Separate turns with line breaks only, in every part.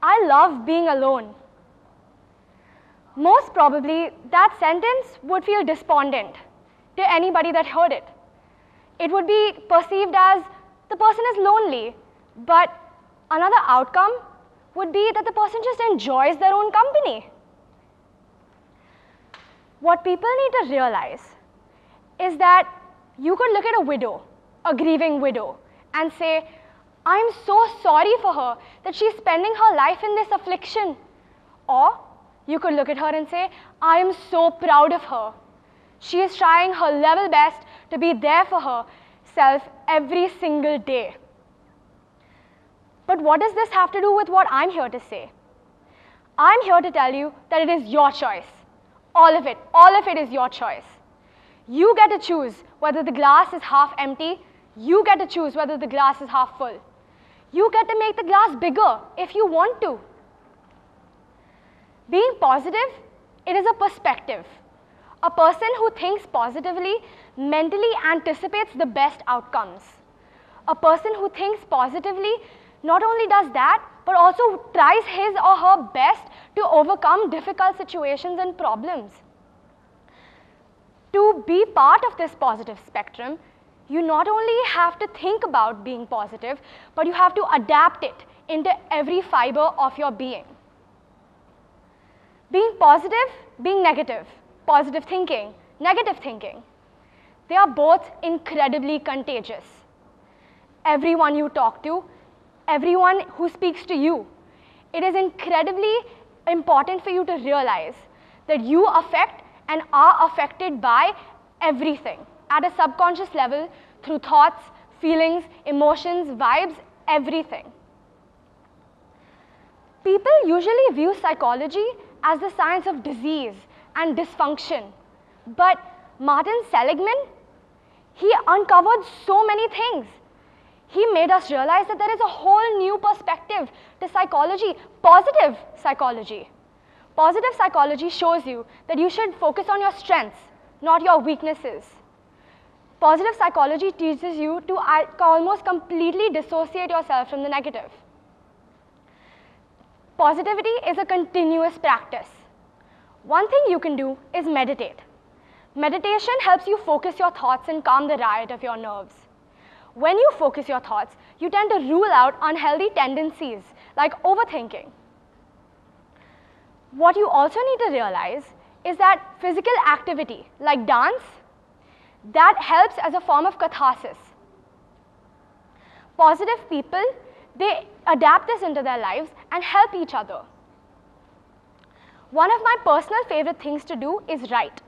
I love being alone. Most probably, that sentence would feel despondent to anybody that heard it. It would be perceived as the person is lonely, but another outcome would be that the person just enjoys their own company. What people need to realize is that you could look at a widow, a grieving widow, and say, I'm so sorry for her that she's spending her life in this affliction. Or you could look at her and say, I am so proud of her. She is trying her level best to be there for herself every single day. But what does this have to do with what I'm here to say? I'm here to tell you that it is your choice. All of it is your choice. You get to choose whether the glass is half empty. You get to choose whether the glass is half full. You get to make the glass bigger if you want to. Being positive, it is a perspective. A person who thinks positively mentally anticipates the best outcomes. A person who thinks positively not only does that, but also tries his or her best to overcome difficult situations and problems. To be part of this positive spectrum, you not only have to think about being positive, but you have to adapt it into every fiber of your being. Being positive, being negative, positive thinking, negative thinking, they are both incredibly contagious. Everyone you talk to, everyone who speaks to you, it is incredibly important for you to realize that you affect and are affected by everything at a subconscious level through thoughts, feelings, emotions, vibes, everything. People usually view psychology as the science of disease and dysfunction. But Martin Seligman, he uncovered so many things. He made us realize that there is a whole new perspective to psychology, positive psychology. Positive psychology shows you that you should focus on your strengths, not your weaknesses. Positive psychology teaches you to almost completely dissociate yourself from the negative. Positivity is a continuous practice. One thing you can do is meditate. Meditation helps you focus your thoughts and calm the riot of your nerves. When you focus your thoughts, you tend to rule out unhealthy tendencies like overthinking. What you also need to realize is that physical activity like dance, that helps as a form of catharsis. Positive people, they adapt this into their lives and help each other. One of my personal favorite things to do is write.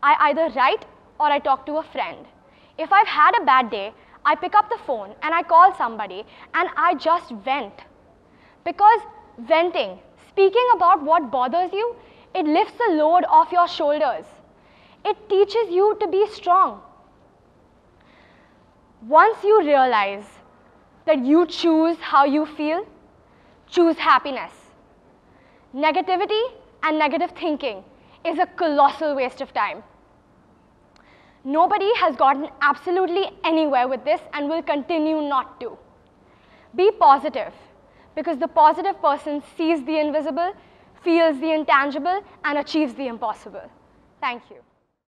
I either write or I talk to a friend. If I've had a bad day, I pick up the phone and I call somebody and I just vent. Because venting, speaking about what bothers you, it lifts the load off your shoulders. It teaches you to be strong. Once you realize that you choose how you feel, choose happiness. Negativity and negative thinking is a colossal waste of time. Nobody has gotten absolutely anywhere with this and will continue not to. Be positive, because the positive person sees the invisible, feels the intangible, and achieves the impossible. Thank you.